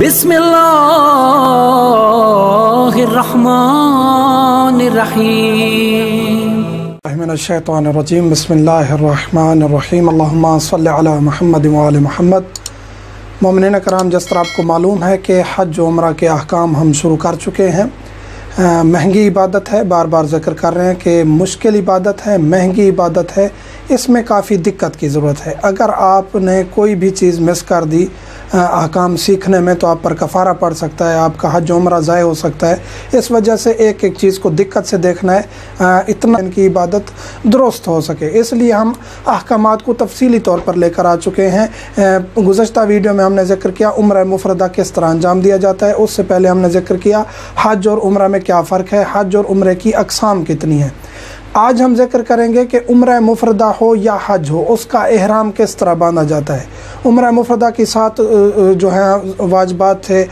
बिस्मिल्लाहिर्रहमानिर्रहीम। मिनश्शैतानिर्रजीम। बिस्मिल्लाहिर्रहमानिर्रहीम। अल्लाहुम्मा सल्लि अला मुहम्मद व आले मुहम्मद। मोमिनीन कराम, जिस तरह आपको मालूम है कि हज व उम्रा के अहकाम हम शुरू कर चुके हैं। महंगी इबादत है, बार बार ज़िक्र कर रहे हैं कि मुश्किल इबादत है, महंगी इबादत है, इसमें काफ़ी दिक्कत की ज़रूरत है। अगर आपने कोई भी चीज़ मिस कर दी अहकाम सीखने में तो आप पर कफ़ारा पड़ सकता है, आपका हज उम्रा ज़ाय हो सकता है। इस वजह से एक एक चीज़ को दिक्कत से देखना है, इतना इनकी इबादत दुरुस्त हो सके। इसलिए हम अहकामात को तफसीली तौर पर लेकर आ चुके हैं। गुज़श्ता वीडियो में हमने ज़िक्र किया उम्रा मुफ़रदा किस तरह अंजाम दिया जाता है। उससे पहले हमने ज़िक्र किया हज और उम्रा में क्या फ़र्क है, हज और उम्रे की अक़साम कितनी है। आज हम जिक्र करेंगे कि उम्रा मुफ़रदा हो या हज हो, उसका एहराम किस तरह बांधा जाता है। उम्रा मुफ़रदा के साथ जो है वाजिबात थे,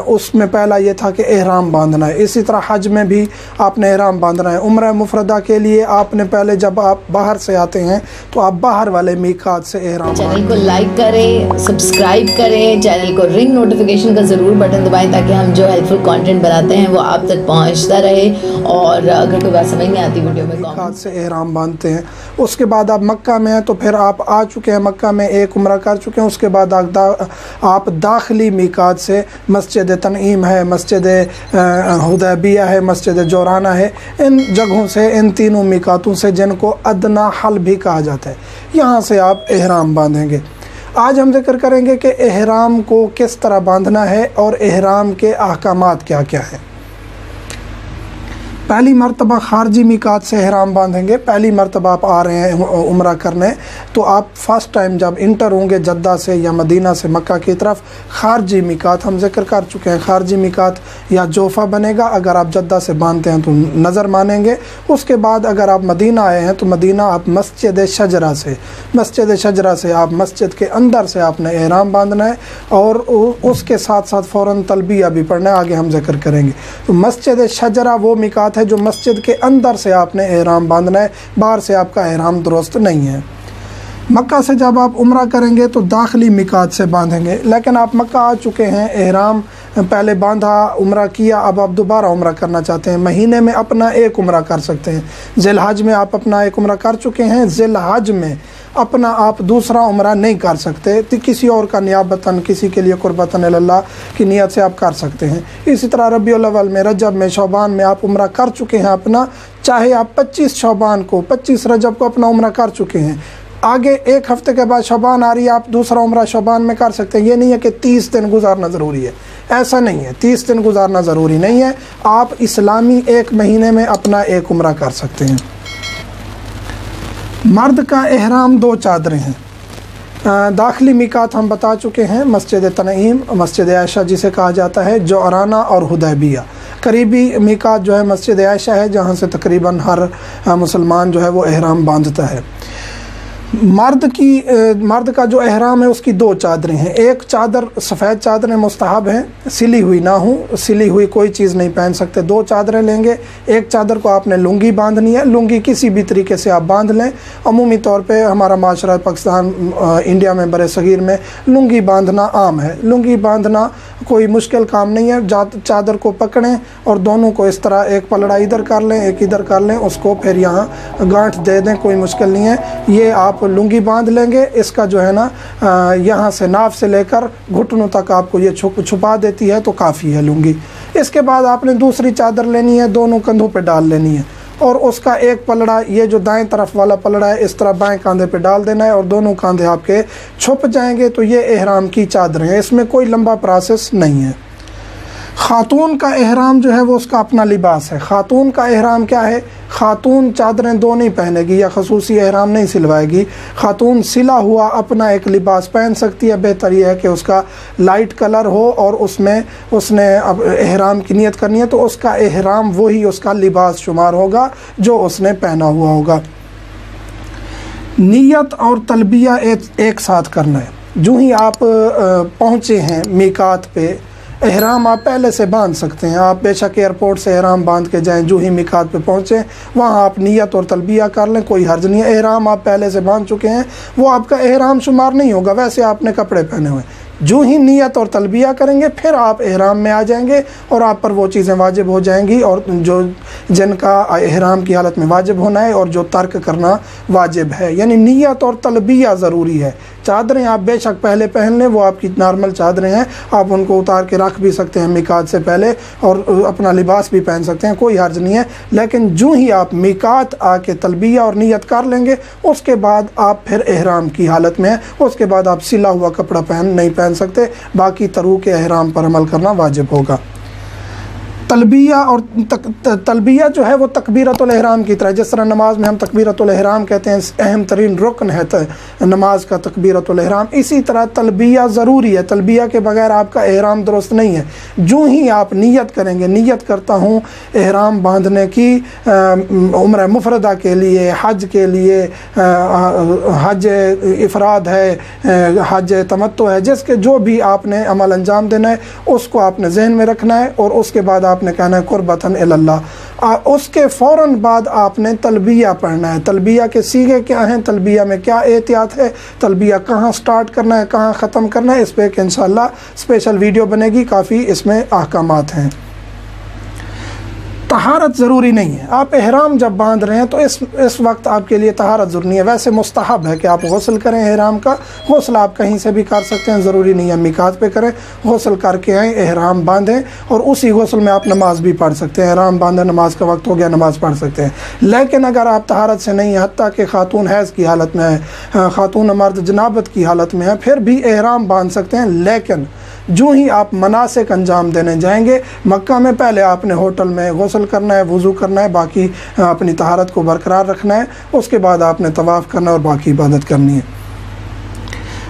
उसमें पहला ये था कि एहराम बांधना है। इसी तरह हज में भी आपने एहराम बांधना है। उम्रा मुफ़रदा के लिए आपने पहले जब आप बाहर से आते हैं तो आप बाहर वाले मीकात से एहराम। चैनल को लाइक करें, सब्सक्राइब करें, चैनल को रिंग नोटिफिकेशन का ज़रूर बटन दबाएं ताकि हम जो हेल्पफुल कंटेंट बनाते हैं वो आप तक पहुँचता रहे। और अगर कोई बात समझ नहीं आती वीडियो में हाथ से एहराम बांधते हैं। उसके बाद आप मक्का में हैं तो फिर आप आ चुके हैं, मक्का में एक उम्रा कर चुके हैं। उसके बाद आप दाखिली मीकात से मस्जिद तनईम है, मस्जिद हुदैबिया है, मस्जिद जोराना है, इन जगहों से, इन तीनों मीकातों से जिनको अदना हल भी कहा जाता है, यहाँ से आप एहराम बांधेंगे। आज हम जिक्र करेंगे कि एहराम को किस तरह बांधना है और एहराम के अहकामात क्या क्या हैं। पहली मरतबा खारजी मीकात से एहराम बांधेंगे। पहली मरतबा आप आ रहे हैं उम्रा करने तो आप फ़र्स्ट टाइम जब इंटर होंगे जद्दा से या मदीना से मक्का की तरफ, खारजी मीकात हम जिक्र कर चुके हैं। खारजी मीकात या जोफ़ा बनेगा, अगर आप जद्दा से बांधते हैं तो नज़र मानेंगे। उसके बाद अगर आप मदीना आए हैं तो मदीना आप मस्जिद शजरा से आप मस्जिद के अंदर से आपने एहराम बांधना है और उसके साथ साथ फ़ौरन तलबिया भी पढ़ना है, आगे हम जिक्र करेंगे। तो मस्जिद शजरा वो मीकात है जो मस्जिद के अंदर से आपने एहराम बांधना है, बाहर से आपका एहराम दुरुस्त नहीं है। मक्का से जब आप उम्रा करेंगे तो दाखिली मिकात से बांधेंगे। लेकिन आप मक्का आ चुके हैं, एहराम पहले बांधा, उम्रा किया, अब आप दोबारा उम्रा करना चाहते हैं, महीने में अपना एक उम्रा कर सकते हैं। ज़िलहज में आप अपना एक उम्रा कर चुके हैं, ज़िलहज में अपना आप दूसरा उम्रा नहीं कर सकते, तो किसी और का नियाबतन, किसी के लिए कुर्बतन अल्लाह की नीयत से आप कर सकते हैं। इसी तरह रबीउल अव्वल में, रजब में, शौबान में आप उम्रा कर चुके हैं अपना, चाहे आप 25 शौबान को, 25 रजब को अपना उम्रा कर चुके हैं, आगे एक हफ़्ते के बाद शौबान आ रही है, आप दूसरा उम्रा शौबान में कर सकते हैं। ये नहीं है कि 30 दिन गुजारना ज़रूरी है, ऐसा नहीं है, 30 दिन गुजारना ज़रूरी नहीं है। आप इस्लामी एक महीने में अपना एक उम्रा कर सकते हैं। मर्द का एहराम 2 चादरें हैं। दाखिली मिकात हम बता चुके हैं, मस्जिद तनईम, मस्जिद आयशा जिसे कहा जाता है, जोराना और हुदैबिया। करीबी मिकात जो है मस्जिद आयशा है, जहाँ से तकरीबन हर मुसलमान जो है वो एहराम बांधता है। मर्द का जो एहराम है उसकी 2 चादरें हैं। एक चादर, सफ़ेद चादरें मुस्तहब हैं, सिली हुई ना हो, सिली हुई कोई चीज़ नहीं पहन सकते। 2 चादरें लेंगे। एक चादर को आपने लुंगी बांधनी है, लुंगी किसी भी तरीके से आप बांध लें। अमूमी तौर पे हमारा माशरा पाकिस्तान, इंडिया में, बड़े सगीर में लुंगी बांधना आम है। लुंगी बांधना कोई मुश्किल काम नहीं है। चादर को पकड़ें और दोनों को इस तरह, एक पलड़ा इधर कर लें, एक इधर कर लें, उसको फिर यहाँ गांठ दे दें, कोई मुश्किल नहीं है। ये आप लुंगी बांध लेंगे। इसका जो है ना, यहाँ से नाफ से लेकर घुटनों तक आपको ये छुपा देती है, तो काफ़ी है लुंगी। इसके बाद आपने दूसरी चादर लेनी है, दोनों कंधों पे डाल लेनी है और उसका एक पलड़ा, ये जो दाएं तरफ वाला पलड़ा है, इस तरह बाएं कंधे पे डाल देना है और दोनों कंधे आपके छुप जाएंगे। तो ये एहराम की चादरें हैं, इसमें कोई लंबा प्रोसेस नहीं है। ख़ातून का एहराम जो है वो उसका अपना लिबास है। ख़ातून का एहराम क्या है? ख़ातून चादरें 2 नहीं पहनेगी या खसूसी एहराम नहीं सिलवाएगी। ख़ातून सिला हुआ अपना एक लिबास पहन सकती है। बेहतर यह है कि उसका लाइट कलर हो और उसमें उसने अब एहराम की नियत करनी है तो उसका एहराम वही उसका लिबास शुमार होगा जो उसने पहना हुआ होगा। नियत और तलबिया एक साथ करना है। जो ही आप पहुँचे हैं मीकात पे, एहराम आप पहले से बांध सकते हैं। आप बेशक एयरपोर्ट से एहराम बांध के जाएं, जो ही मिकात पे पहुँचें वहाँ आप नियत और तलबिया कर लें, कोई हर्ज नहीं है। एहराम आप पहले से बांध चुके हैं, वो आपका एहराम शुमार नहीं होगा, वैसे आपने कपड़े पहने हुए। जो ही नियत और तलबिया करेंगे फिर आप एहराम में आ जाएंगे और आप पर वो चीज़ें वाजिब हो जाएंगी और जो जिनका एहराम की हालत में वाजिब होना है और जो तर्क करना वाजिब है। यानी नियत और तलबिया ज़रूरी है। चादरें आप बेशक पहले पहन लें, वो आपकी नॉर्मल चादरें हैं, आप उनको उतार के रख भी सकते हैं मिकात से पहले और अपना लिबास भी पहन सकते हैं, कोई हर्ज नहीं है। लेकिन जो ही आप मिकात आके तलबिया और नियत कर लेंगे उसके बाद आप फिर एहराम की हालत में हैं, उसके बाद आप सिला हुआ कपड़ा नहीं पहन सकते। बाकी तरूक़ एहराम पर अमल करना वाजिब होगा। तलबिया और तलबिया जो है वो तकबीरतुल एहराम की तरह, जिस तरह नमाज में हम तकबीरतुल एहराम कहते हैं, अहम तरीन रुकन है नमाज का तकबीरतुल एहराम, इसी तरह तलबिया ज़रूरी है। तलबिया के बगैर आपका एहराम दुरुस्त नहीं है। जो ही आप नियत करेंगे, नियत करता हूँ एहराम बांधने की उम्र मुफरदा के लिए, हज के लिए, हज इफ़राद है, हज तमत्तु है, जिसके जो भी आपने अमल अंजाम देना है उसको आपने जहन में रखना है और उसके बाद आपने कहना है कुर्बतन इल्लल्लाह। उसके फ़ौरन बाद आपने तलबिया पढ़ना है। तलबिया के सीगे क्या हैं, तलबिया में क्या एहतियात है, तलबिया कहाँ स्टार्ट करना है, कहाँ ख़त्म करना है, इस पर एक इंशाअल्लाह स्पेशल वीडियो बनेगी। काफ़ी इसमें अहकामात हैं। तहारत ज़रूरी नहीं है। आप एहराम जब बांध रहे हैं तो इस वक्त आपके लिए तहारत ज़रूरी नहीं है। वैसे मुस्तहब है कि आप गुस्ल करें एहराम का। गुस्ल आप कहीं से भी कर सकते हैं, ज़रूरी नहीं है मिकात पे करें। गुस्ल करके आएँ, एहराम बांधें और उसी गुस्ल में आप नमाज भी पढ़ सकते हैं। एहराम बांधें, नमाज का वक्त हो गया, नमाज पढ़ सकते हैं। लेकिन अगर आप तहारत से नहीं है, हत्ता कि खातून हैज़ की हालत में है, खातून मर्द जनाबत की हालत में है, फिर भी एहराम बांध सकते हैं। लेकिन जो ही आप मनासिक अंजाम देने जाएंगे मक्का में, पहले आपने होटल में गुस्ल करना है, वज़ू करना है, बाकी अपनी तहारत को बरकरार रखना है, उसके बाद आपने तवाफ़ करना है और बाकी इबादत करनी है।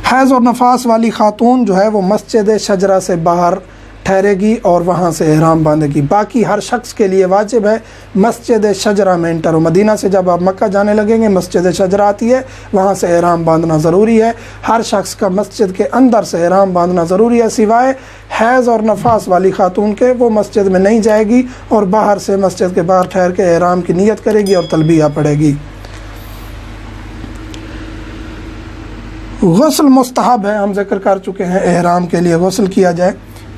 हैज़ और नफास वाली खातून जो है वो मस्जिद शजरा से बाहर ठहरेगी और वहाँ से एहराम बांधेगी। बाकी हर शख्स के लिए वाजिब है मस्जिद शजरा में एंटर हो। मदीना से जब आप मक्का जाने लगेंगे, मस्जिद शजरा आती है, वहाँ से एहराम बांधना ज़रूरी है। हर शख्स का मस्जिद के अंदर से एहराम बांधना ज़रूरी है, सिवाय हैज़ और नफास वाली खातून के। वो मस्जिद में नहीं जाएगी और बाहर से मस्जिद के बाहर ठहर के एहराम की नीयत करेगी और तलबिया पढ़ेगी। गुस्ल मुस्तहब है, हम जिक्र कर चुके हैं एहराम के लिए गुस्ल किया जाए।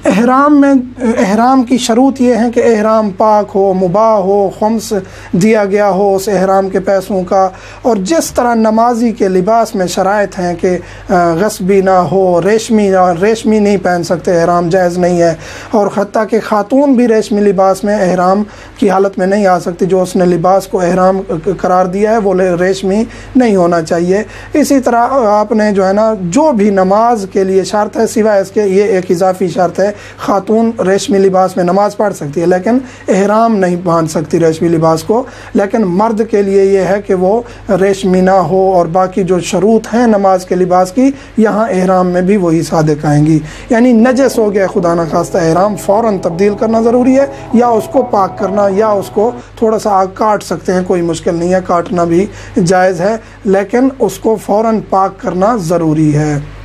एहराम में एहराम की शरूत ये है कि एहराम पाक हो, मुबाह हो, खम्स दिया गया हो उस एहराम के पैसों का। और जिस तरह नमाजी के लिबास में शराइत हैं कि गस्बी ना हो, रेशमी नहीं पहन सकते, एहराम जायज़ नहीं है। और हत्ता कि खातून भी रेशमी लिबास में एहराम की हालत में नहीं आ सकती। जो उसने लिबास को एहराम करार दिया है वो रेशमी नहीं होना चाहिए। इसी तरह आपने जो है ना, जो भी नमाज के लिए शर्त है, सिवाय इसके ये एक इजाफी शर्त है, खातून रेशमी लिबास में नमाज पढ़ सकती है लेकिन एहराम नहीं बांध सकती रेशमी लिबास को। लेकिन मर्द के लिए ये है कि वो रेशमी ना हो और बाकी जो शरूत हैं नमाज के लिबास की, यहाँ एहराम में भी वही सादिक आएंगी। यानी नजस हो गया खुदा न खास्ता एहराम, फ़ौरन तब्दील करना ज़रूरी है, या उसको पाक करना, या उसको थोड़ा सा काट सकते हैं, कोई मुश्किल नहीं है, काटना भी जायज़ है, लेकिन उसको फ़ौरन पाक करना ज़रूरी है।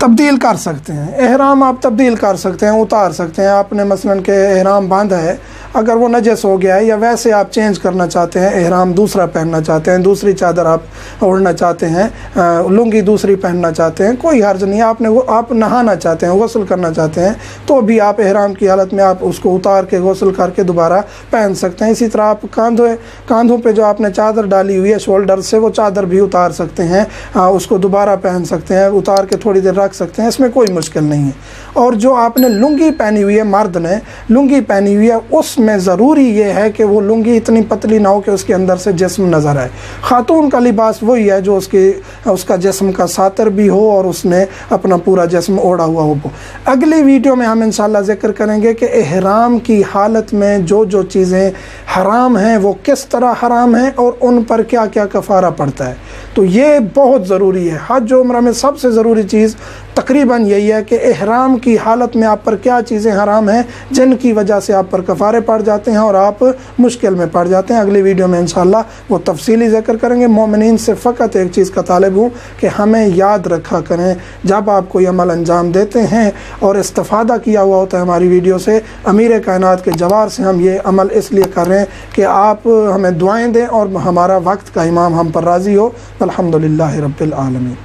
तब्दील कर सकते हैं एहराम, आप तब्दील कर सकते हैं, उतार सकते हैं। आपने मसलन के एहराम बांधा है, अगर वो नजस हो गया है या वैसे आप चेंज करना चाहते हैं, एहराम दूसरा पहनना चाहते हैं, दूसरी चादर आप ओढ़ना चाहते हैं, लुंगी दूसरी पहनना चाहते हैं, कोई हर्ज नहीं है। आप नहाना चाहते हैं, गुस्ल करना चाहते हैं, तो भी आप एहराम की हालत में आप उसको उतार के गुस्ल करके दोबारा पहन सकते हैं। इसी तरह आप कांधों पे जो आपने चादर डाली हुई है शोल्डर से, वो चादर भी उतार सकते हैं, उसको दोबारा पहन सकते हैं, उतार के थोड़ी देर रख सकते हैं, इसमें कोई मुश्किल नहीं है। और जो आपने लुंगी पहनी हुई है, मर्द ने लुंगी पहनी हुई है, उसमें ज़रूरी ये है कि वो लुंगी इतनी पतली ना हो कि उसके अंदर से जिस्म नज़र आए। खातून का लिबास वही है जो उसका जिस्म का सातर भी हो और उसने अपना पूरा जिस्म ओढ़ा हुआ हो। अगली वीडियो में हम इंशाल्लाह ज़िक्र करेंगे कि एहराम की हालत में जो जो चीज़ें हराम हैं वो किस तरह हराम हैं और उन पर क्या क्या कफ़ारा पड़ता है। तो ये बहुत ज़रूरी है। हज उम्रा में सबसे ज़रूरी चीज़ तकरीबन यही है कि एहराम की हालत में आप पर क्या चीज़ें हराम हैं जिनकी वजह से आप पर कफ़ारे पड़ जाते हैं और आप मुश्किल में पड़ जाते हैं। अगली वीडियो में इंशाल्लाह वो तफसीली ज़िक्र करेंगे। मोमिनीन से फ़कत एक चीज़ का तालिब हूँ कि हमें याद रखा करें, जब आप कोई अमल अंजाम देते हैं और इस्तिफ़ादा किया हुआ होता है हमारी वीडियो से, अमीर कायनात के जवार से हम ये अमल इसलिए कर रहे हैं कि आप हमें दुआएँ दें और हमारा वक्त का इमाम हम पर राज़ी हो। अल्हम्दुलिल्लाहि रब्बिल आलमीन।